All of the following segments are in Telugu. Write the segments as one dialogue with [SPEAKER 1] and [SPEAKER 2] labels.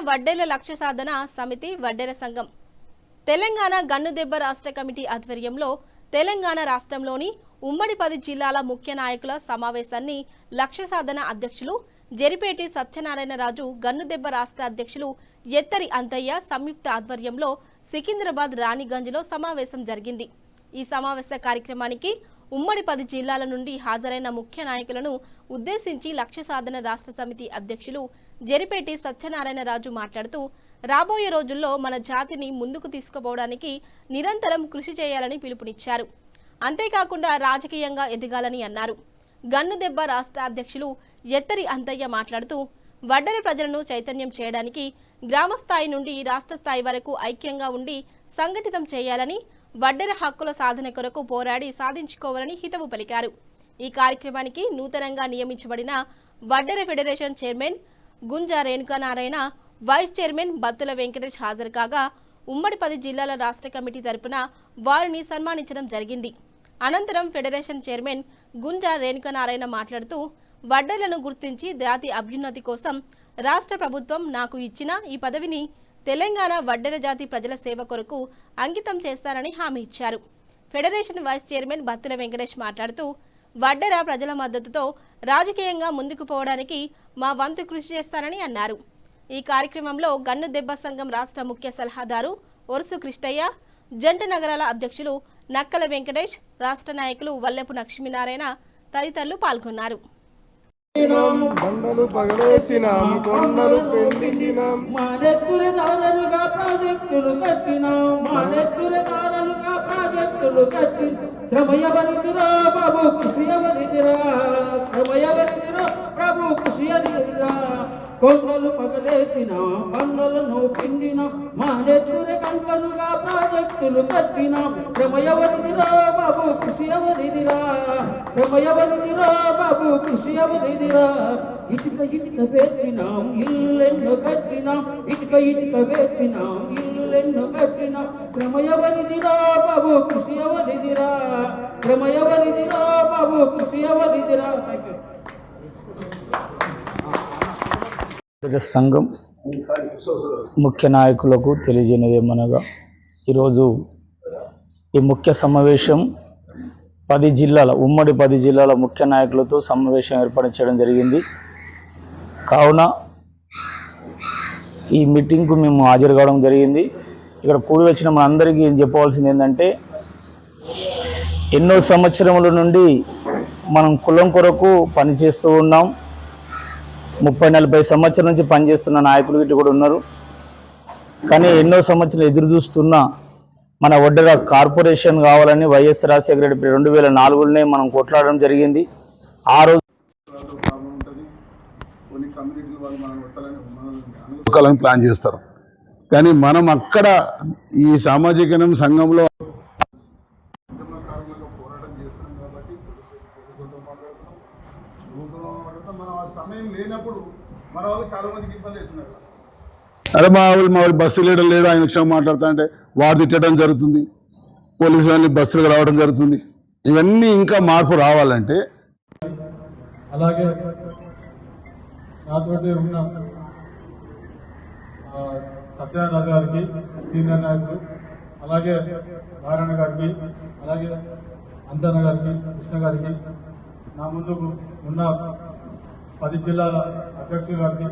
[SPEAKER 1] వడ్డేల లక్ష్య సాధన సమితి వడ్డేర సంఘం తెలంగాణ గన్నుదెబ్బ రాష్ట్ర కమిటీ ఆధ్వర్యంలో తెలంగాణ రాష్ట్రంలోని ఉమ్మడి 10 జిల్లాల ముఖ్య నాయకుల సమావేశాన్ని లక్ష్య సాధన అధ్యక్షులు జరిపేటి సత్యనారాయణరాజు, గన్నుదెబ్బ రాష్ట్ర అధ్యక్షులు ఎత్తరి అంతయ్య సంయుక్త ఆధ్వర్యంలో సికింద్రాబాద్ రాణిగంజ్లో సమావేశం జరిగింది. ఈ సమావేశ కార్యక్రమానికి ఉమ్మడి 10 జిల్లాల నుండి హాజరైన ముఖ్య నాయకులను ఉద్దేశించి లక్ష్య సాధన రాష్ట్ర సమితి అధ్యక్షులు జరిపేటి సత్యనారాయణరాజు మాట్లాడుతూ, రాబోయే రోజుల్లో మన జాతిని ముందుకు తీసుకుపోవడానికి నిరంతరం కృషి చేయాలని పిలుపునిచ్చారు. అంతేకాకుండా రాజకీయంగా ఎదగాలని అన్నారు. గన్నుదెబ్బ రాష్ట్ర అధ్యక్షులు ఎత్తరి అంతయ్య మాట్లాడుతూ, వడ్డెర ప్రజలను చైతన్యం చేయడానికి గ్రామ స్థాయి నుండి రాష్ట్ర స్థాయి వరకు ఐక్యంగా ఉండి సంఘటితం చేయాలని, వడ్డెర హక్కుల సాధన కొరకు పోరాడి సాధించుకోవాలని హితవు పలికారు. ఈ కార్యక్రమానికి నూతనంగా నియమించబడిన వడ్డెర federation chairman Gunja రేణుకానారాయణ, vice chairman Battula Venkatesh హాజరు కాగా, ఉమ్మడి 10 జిల్లాల రాష్ట్ర కమిటీ తరపున వారిని సన్మానించడం జరిగింది. అనంతరం ఫెడరేషన్ చైర్మన్ గుంజా రేణుకానారాయణ మాట్లాడుతూ, వడ్డెర్లను గుర్తించి జాతి అభ్యున్నతి కోసం రాష్ట్ర ప్రభుత్వం నాకు ఇచ్చిన ఈ పదవిని తెలంగాణ వడ్డెర జాతి ప్రజల సేవ కొరకు అంకితం చేస్తారని హామీ ఇచ్చారు. Federation vice chairman Battula Venkatesh మాట్లాడుతూ, వడ్డెర ప్రజల మద్దతుతో రాజకీయంగా ముందుకు పోవడానికి మా వంతు కృషి చేస్తానని అన్నారు. ఈ కార్యక్రమంలో గన్నుదెబ్బ సంఘం రాష్ట్ర ముఖ్య సలహాదారు ఒరుసు కృష్ణయ్య, జంట నగరాల అధ్యక్షులు నక్కల వెంకటేష్, రాష్ట్ర నాయకులు వల్లెపు లక్ష్మీనారాయణ తదితరులు పాల్గొన్నారు.
[SPEAKER 2] బండలు పగలేసినాం, కొండలు పెండించినాం,
[SPEAKER 3] మానెత్తురదారులుగా ప్రాజెక్టులు కట్టినాం, మానెత్తురదారులుగా ప్రాజెక్టులు కట్టి శ్రమయవనిదిరా బాబు కృషియవనిదిరా, శ్రమయవనిదిరా ప్రభు కృషియనిదిరా. కొండలు పగలేసిన బండలను పిండిన మానెత్తుర కంకరుగా ప్రాజెక్టులు కట్టినాం, శ్రమయవనిదిరా బాబు కృషియవనిదిరా, శ్రమయవనిదిరా బాబు కృషియవనిదిరా. ఇటుక ఇటుక వేచినాం, ఇల్లులెన్నో కట్టినాం, ఇటుక ఇటుక వేచినాం, ఇల్లులెన్నో కట్టినాం, శ్రమయవనిదిరా బాబు కృషియవనిదిరా, శ్రమయవనిదిరా బాబు కృషియవనిదిరా.
[SPEAKER 4] సంఘం ముఖ్య నాయకులకు తెలియజేయనిదేమనగా, ఈరోజు ఈ ముఖ్య సమావేశం 10 జిల్లాల ఉమ్మడి 10 జిల్లాల ముఖ్య నాయకులతో సమావేశం ఏర్పాటు చేయడం జరిగింది. కావున ఈ మీటింగ్కు మేము హాజరు కావడం జరిగింది. ఇక్కడ కూడి వచ్చిన మన అందరికీ చెప్పవలసింది ఏంటంటే, ఎన్నో సంవత్సరముల నుండి మనం కులం కొరకు పనిచేస్తూ ఉన్నాం. 30-40 సంవత్సరాల నుంచి పనిచేస్తున్న నాయకులు ఇటు కూడా ఉన్నారు. కానీ ఎన్నో సంవత్సరాలు ఎదురు చూస్తున్న మన వడ్డెర కార్పొరేషన్ కావాలని వైఎస్ రాజశేఖర రెడ్డి 2004లోనే మనం కొట్లాడడం జరిగింది. ఆ రోజు
[SPEAKER 2] ప్లాన్ చేస్తారు. కానీ మనం అక్కడ ఈ సామాజిక సంఘంలో సమయం లేనప్పుడు మన వాళ్ళు చాలా మందికి ఇబ్బంది అవుతున్నారు. అరే మా వాళ్ళు బస్సు లేడం లేదు, ఆయన విషయం మాట్లాడుతా అంటే వాడు తిట్టడం జరుగుతుంది, పోలీసు వాళ్ళని బస్సులకు రావడం జరుగుతుంది. ఇవన్నీ ఇంకా మార్పు రావాలంటే,
[SPEAKER 5] అలాగే నాతోటి ఉన్న సత్యనారాయణ గారికి, సీనియర్ నాయకులు, అలాగే నారాయణ గారికి, అలాగే అంతన్న గారికి, కృష్ణ గారికి, నా ముందుకు ఉన్న 10 జిల్లాల అధ్యక్షుల గారికి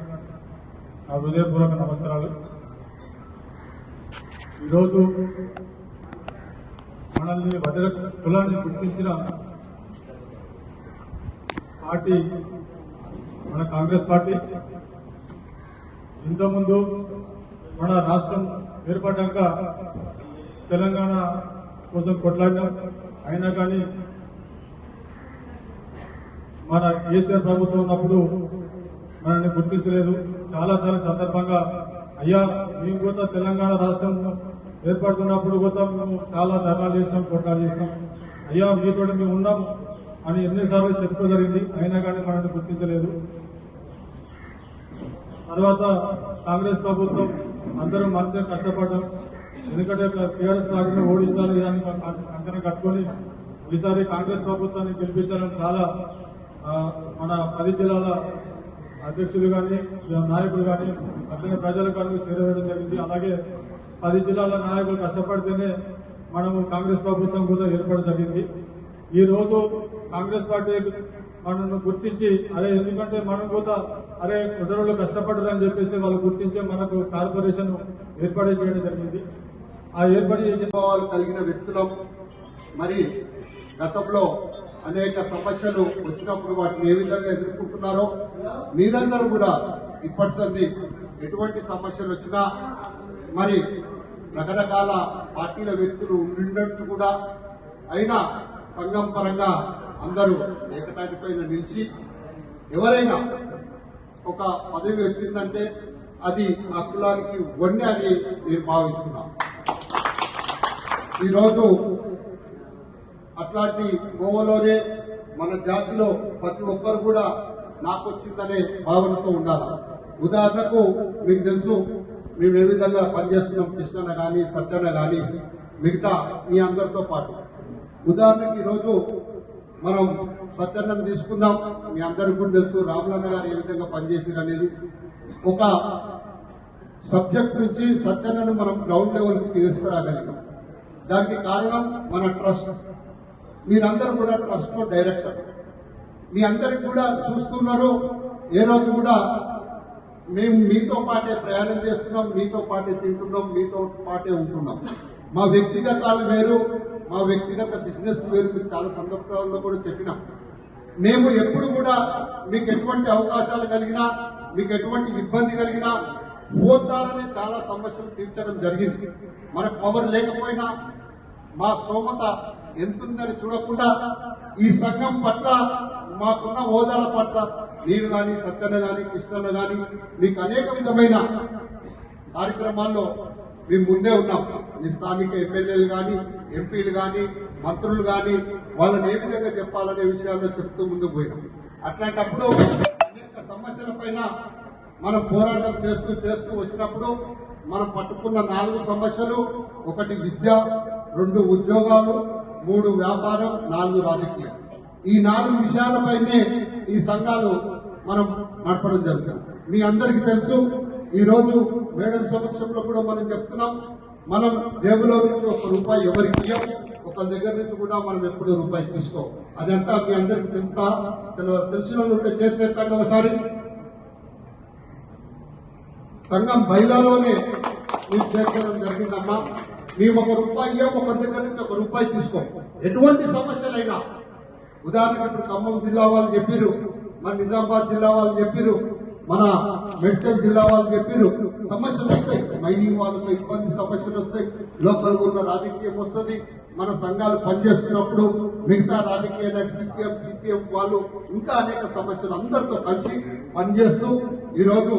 [SPEAKER 5] నా హృదయపూర్వక నమస్కారాలు. ఈరోజు మనల్ని వడ్డెర కులాన్ని గుర్తించిన పార్టీ మన కాంగ్రెస్ పార్టీ. ఇంతకుముందు మన రాష్ట్రం ఏర్పడ్డాక తెలంగాణ కోసం కొట్లాడినాం. అయినా కానీ మన కేసీఆర్ ప్రభుత్వం ఉన్నప్పుడు మనల్ని గుర్తించలేదు. చాలా సందర్భంగా అయ్యా మేము కూడా తెలంగాణ రాష్ట్రం ఏర్పడుతున్నప్పుడు కూడా మేము చాలా ధర్నాలు చేసినాం, కొట్లాలు చేసినాం, అయ్యా మీతో మేము ఉన్నాం అని ఎన్నిసార్లు చెప్పుకోగలిగింది. అయినా కానీ మనల్ని గుర్తించలేదు. తర్వాత కాంగ్రెస్ ప్రభుత్వం అందరూ మంచిగా కష్టపడ్డాం. ఎందుకంటే టీఆర్ఎస్ పార్టీని ఓడించాలి అని కంకణం కట్టుకొని ఈసారి కాంగ్రెస్ ప్రభుత్వాన్ని గెలిపించాలని చాలా మన 10 జిల్లాల అధ్యక్షులు కానీ నాయకులు కానీ అట్లనే ప్రజలు కానీ చేరవేయడం జరిగింది. అలాగే 10 జిల్లాల నాయకులు కష్టపడితేనే మనము కాంగ్రెస్ ప్రభుత్వం కూడా ఏర్పడడం జరిగింది. ఈ రోజు కాంగ్రెస్ పార్టీ మనల్ని గుర్తించి ఎందుకంటే మనం కూడా కుటుంబంలో కష్టపడ్డారని చెప్పేసి వాళ్ళు గుర్తించి మనకు కార్పొరేషన్ ఏర్పాటు చేయడం జరిగింది. ఆ ఏర్పాటు చేసిన
[SPEAKER 6] కలిగిన వ్యక్తులం. మరి గతంలో అనేక సమస్యలు వచ్చినప్పుడు వాటిని ఏ విధంగా ఎదుర్కొంటున్నారో మీరందరూ కూడా ఇప్పటి సంది ఎటువంటి సమస్యలు వచ్చినా మరి రకరకాల పార్టీల వ్యక్తులు ఉండినట్టు కూడా అయినా సంఘం పరంగా అందరూ ఏకతాటిపైన నిలిచి ఎవరైనా ఒక పదవి వచ్చిందంటే అది ఆ కులానికి వన్నె అని నేను భావిస్తున్నాను. ఈరోజు అట్లాంటి గోవలోనే మన జాతిలో ప్రతి ఒక్కరు కూడా నాకు వచ్చిందనే భావనతో ఉండాలి. ఉదాహరణకు మీకు తెలుసు మేము ఏ విధంగా పనిచేస్తున్నాం, కృష్ణన్న కానీ సత్యన్న కానీ మిగతా మీ అందరితో పాటు. ఉదాహరణకి ఈరోజు మనం సత్యన్నను తీసుకుందాం. మీ అందరికీ కూడా తెలుసు రాములన్న గారు ఏ విధంగా పనిచేసారు అనేది. ఒక సబ్జెక్ట్ నుంచి సత్యన్నను మనం గ్రౌండ్ లెవెల్కి తీసుకురాగలిగాం. దానికి కారణం మన ట్రస్ట్. మీరందరూ కూడా ట్రస్ట్ లో డైరెక్టర్. మీ అందరికి కూడా చూస్తున్నారు. ఏ రోజు కూడా మేము మీతో పాటే ప్రయాణం చేస్తున్నాం, మీతో పాటే తింటున్నాం, మీతో పాటే ఉంటున్నాం. మా వ్యక్తిగతాలు వేరు, మా వ్యక్తిగత బిజినెస్ వేరు. మీకు చాలా సందర్భాల్లో కూడా చెప్పినాం. మేము ఎప్పుడు కూడా మీకు ఎటువంటి అవకాశాలు కలిగినా, మీకు ఎటువంటి ఇబ్బంది కలిగినా ఫోన్ ద్వారానే చాలా సమస్యలు తీర్చడం జరిగింది. మనకు పవర్ లేకపోయినా మా స్తోమత ఎంతుందని చూడకుండా ఈ సంఘం పట్ల మాకున్న హోదాల పట్ల నేను కానీ సత్యన్న కానీ కృష్ణన్న కానీ మీకు అనేక విధమైన కార్యక్రమాల్లో మేము ముందే ఉన్నాం. మీ స్థానిక ఎమ్మెల్యేలు కానీ ఎంపీలు కానీ మంత్రులు కానీ వాళ్ళని ఏ విధంగా చెప్పాలనే విషయాల్లో చెప్తూ ముందుకు పోయినాం. అట్లాంటప్పుడు అనేక సమస్యలపైన మనం పోరాటం చేస్తూ చేస్తూ వచ్చినప్పుడు మనం పట్టుకున్న 4 సమస్యలు: 1 విద్య, 2 ఉద్యోగాలు, 3 వ్యాపారం, 4 రాజకీయం. ఈ 4 విషయాలపైనే ఈ సంఘాలు మనం నడపడం జరుగుతుంది. మీ అందరికీ తెలుసు. ఈ రోజు మేడం సమక్షంలో కూడా మనం చెప్తున్నాం, మనం జేబులో నుంచి 1 రూపాయి ఎవరికి ఇయ్యం, ఒకరి దగ్గర నుంచి కూడా మనం ఎప్పుడు రూపాయి తీసుకోం. అదంతా మీ అందరికీ తెలిసిన ఉంటే చేతి ఒకసారి. సంఘం బయలాలోనే మీరు చేర్చడం జరిగిందమ్మా. మేము 1 రూపాయి ఇయ్యం, ఒకరి దగ్గర నుంచి 1 రూపాయి తీసుకోం. ఎటువంటి సమస్యలైనా, ఉదాహరణకు ఇప్పుడు ఖమ్మం జిల్లా వాళ్ళు చెప్పారు, మన నిజామాబాద్ జిల్లా వాళ్ళు చెప్పారు, మన మెడ్చల్ జిల్లా వాళ్ళు చెప్పారు, సమస్యలు వస్తాయి. మైనింగ్ వాళ్ళతో ఇబ్బంది సమస్యలు వస్తాయి, లోకల్ ఉన్న రాజకీయం వస్తుంది. మన సంఘాలు పనిచేస్తున్నప్పుడు మిగతా రాజకీయ సిపిఎం వాళ్ళు ఇంకా అనేక సమస్యలు అందరితో కలిసి పనిచేస్తూ ఈరోజు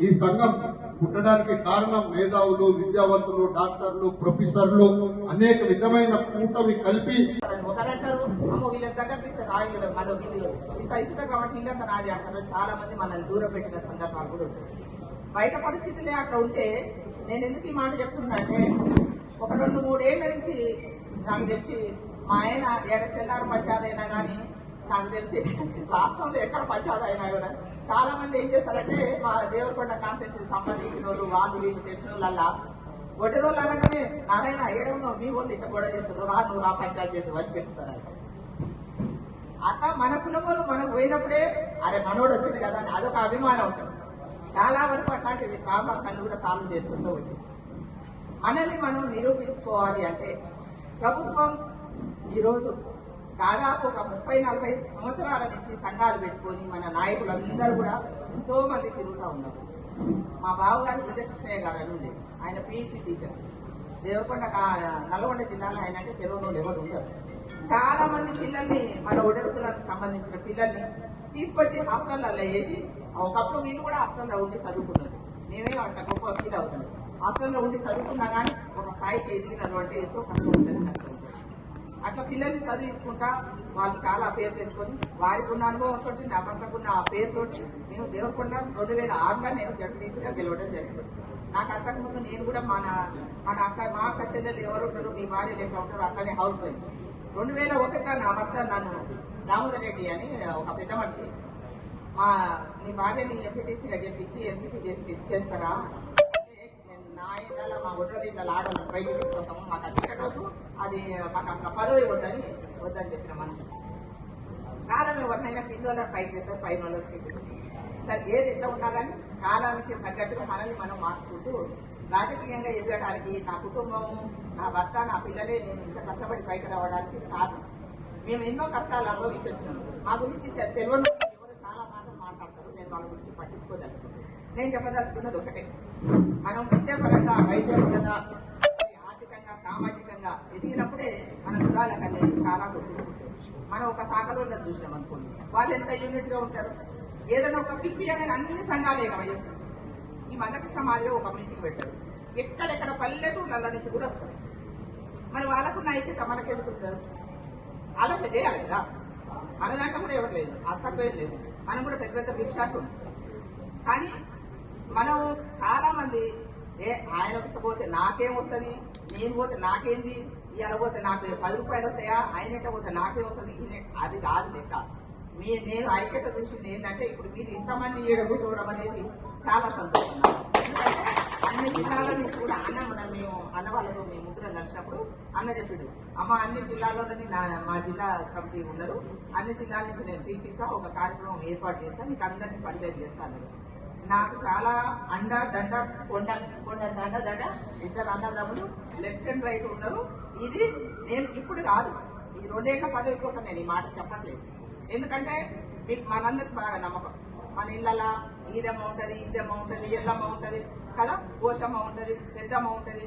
[SPEAKER 6] ఈ సంఘం పుట్టడానికి కారణం మేధావులు, విద్యావంతులు, డాక్టర్లు, ప్రొఫెసర్లు అనేక విధమైన కూటమి కలిపి
[SPEAKER 7] ఒకరంటారు అమ్మో వీళ్ళ దగ్గర తీస్తే రాయలేదు మనం ఇంత ఇష్టం కాబట్టి వీళ్ళంతా నాది అంటారు. చాలా మంది మనల్ని దూరం పెట్టిన సందర్భాలు కూడా ఉంటాయి. బయట పరిస్థితులే అట్లా ఉంటే నేను ఎందుకు ఈ మాట చెప్తున్నా అంటే, ఒక 2-3 ఏళ్ల నుంచి నాకు తెలిసి మా ఆయన సెల్లార్ పంచాయతీ అయినా కానీ నాకు తెలిసి రాష్ట్రంలో ఎక్కడ పంచాయతీ అయినా కూడా చాలా మంది ఏం చేస్తారంటే, మా దేవరకొండ కాన్స్టిట్యూన్సీకి సంబంధించిన వాళ్ళు వీళ్ళు తెలిసిన వాళ్ళ ఒడ్డు రోజులు అనగానే నారాయణ ఏడమో మీ వాళ్ళు ఇట్లా గొడవ చేస్తారు, నువ్వు రా పంచాయతీ చేసి వచ్చి పెట్టుస్తారంట. అట్లా మన కుటుంబంలో మనకు పోయినప్పుడే అరే మనోడు వచ్చింది కదా అని అదొక అభిమానం ఉంటుంది. చాలా వరకు అట్లాంటి ప్రాబ్లమ్స్ అన్ని కూడా సాల్వ్ చేసుకుంటూ వచ్చింది. మనల్ని మనం నిరూపించుకోవాలి అంటే ప్రభుత్వం ఈరోజు దాదాపు ఒక 30-40 సంవత్సరాల నుంచి సంఘాలు పెట్టుకొని మన నాయకులందరూ కూడా ఎంతో మంది తిరుగుతూ ఉన్నారు. మా బావగారు విజయకృష్ణయ్య గారు అని ఉండే, ఆయన పీఈటీ టీచర్. దేవరకొండ నల్గొండ జిల్లాలో ఆయన అంటే తెలుగులో ఎవరు ఉంటారు. చాలా మంది పిల్లల్ని, మన ఒడరుకులకు సంబంధించిన పిల్లల్ని తీసుకొచ్చి హాస్టల్లో వేసి, ఒకప్పుడు వీళ్ళు కూడా హాస్టల్లో ఉండి చదువుకున్నారు. మేమే అంట గొప్ప ఫీల్ అవుతుంది. హాస్టల్లో ఉండి చదువుకున్నా కానీ ఒక స్థాయికి ఎదిగినటువంటి ఎంతో కష్టం ఉంటుంది. అట్లా పిల్లల్ని చదివించుకుంటా వాళ్ళు చాలా పేరు తెచ్చుకొని వారికి ఉన్న అనుభవంతో నా భర్తకున్న ఆ పేరుతోటి మేము దేవరకొండ 2006లో నేను జడ్పీటీసీగా గెలవడం జరిగింది. నాకు అంతకుముందు నేను కూడా మా అక్క చెల్లెలు ఎవరు ఉంటారు, మీ భార్య ఎట్లా ఉంటారు అట్లనే హౌస్ వైఫ్. 2001లో నా భర్త నన్ను దామోదర్ రెడ్డి అని ఒక పెద్ద మనిషి నీ భార్యని ఎంపీటీసీగా చెప్పించి ఎంపీటీ చేస్తారా, నా ఇళ్ళ మా ఒడ్రోలు ఇళ్ళ ఆడవాళ్ళని బయటకు తీసుకొస్తాము, మాకు అది పెట్టవద్దు, అది మాకు అసలు పదవి వద్దని చెప్పిన మనం. కాలం ఎవరినైనా కింద పైకి చేస్తారు, పైన వాళ్ళకి సరే ఏది ఎట్లా ఉన్నా కానీ కాలానికి తగ్గట్టుగా మనల్ని మనం మార్చుకుంటూ రాజకీయంగా ఎదగడానికి నా కుటుంబం, నా భర్త, నా పిల్లలే నేను ఇంత కష్టపడి పైకి రావడానికి కాదు. మేము ఎన్నో కష్టాలు అనుభవించి వచ్చినాము. మా గురించి తెలియని ఎవరు చాలా మాటలు మాట్లాడతారు, నేను వాళ్ళ గురించి పట్టించుకోదలుచుకున్నాను. నేను చెప్పదలుచుకున్నది ఒకటే, మనం విద్యాపరంగా, వైద్యపరంగా, ఆర్థికంగా, సామాజికంగా ఎదిగినప్పుడే మన కులాలకు అనేది చాలా గుర్తుంటుంది. మనం ఒక శాఖలో చూసినాం అనుకోండి, వాళ్ళు ఎంత యూనిట్గా ఉంటారు. ఏదైనా ఒక పిక్కియమైన అన్ని సంఘాలు ఏకమయ్యేస్తారు. ఈ మందకృష్ణ మాదిగా ఒక మీటింగ్ పెట్టారు, ఎక్కడెక్కడ పల్లెటూళ్ళ నుంచి కూడా వస్తారు. మరి వాళ్ళకున్న ఐక్యత మనకెందుకుంటారు? ఆలోచన చేయాలి కదా. మన దాంట్లో కూడా ఎవరు లేదు, అంతపేరు లేదు, మనం కూడా పెద్ద పెద్ద భిక్షాటు ఉంది. కానీ మనం చాలా మంది ఆయన పోతే నాకేం వస్తుంది, నేను పోతే నాకేంది, ఇవాళ పోతే నాకు 10 రూపాయలు వస్తాయా, ఆయన ఎట్లా పోతే నాకేం వస్తుంది, అది కాదు లెక్క. నేను ఐక్యత చూసింది ఏంటంటే, ఇప్పుడు మీరు ఇంతమంది ఈడ కూర్చోవడం అనేది చాలా సంతోషం. ఎందుకంటే అన్ని జిల్లాల నుంచి కూడా మేము అన్న వాళ్ళతో మేము ముగ్గురం కలిసినప్పుడు అన్న చెప్పాడు, అమ్మ అన్ని జిల్లాల్లోని మా జిల్లా కమిటీ ఉన్నారు, అన్ని జిల్లాల నుంచి నేను పిలిపిస్తా, ఒక కార్యక్రమం ఏర్పాటు చేస్తాను, మీకు అందరినీ పరిచయం చేస్తాను. నాకు చాలా అండ దండ కొండ దండ ఇద్దరు అన్నదమ్ములు లెఫ్ట్ అండ్ రైట్ ఉన్నారు. ఇది నేను ఇప్పుడు కాదు, ఈ 2 ఏళ్ల పదవి కోసం నేను ఈ మాట చెప్పట్లేదు. ఎందుకంటే మీకు మనందరికి బాగా నమ్మకం, మన ఇళ్ళలా ఈదమ్మ ఉంటుంది, ఇద్దమ్మ ఉంటుంది, ఎల్లమ్మ ఉంటుంది కదా, పోషమ్మ ఉంటుంది, పెద్దమ్మ ఉంటుంది.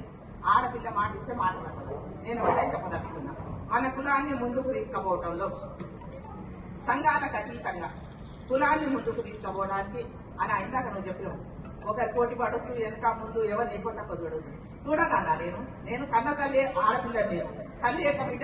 [SPEAKER 7] ఆడపిల్ల మాట ఇస్తే మాట తప్పదు. నేను ఒకటే చెప్పదలుచుకున్నా, మన కులాన్ని ముందుకు తీసుకుపోవటంలో సంఘాలకు అతీతంగా కులాన్ని ముందుకు తీసుకుపోవడానికి అని ఇందాక నువ్వు చెప్పినావు, ఒకరు పోటీ పడవచ్చు, వెనక ముందు ఎవరిని ఎక్కువ తక్కువ చూడొచ్చు. చూడనన్నా నేను కన్న తల్లి ఆడపిల్ల, నేను తల్లి యొక్క బిడ్డ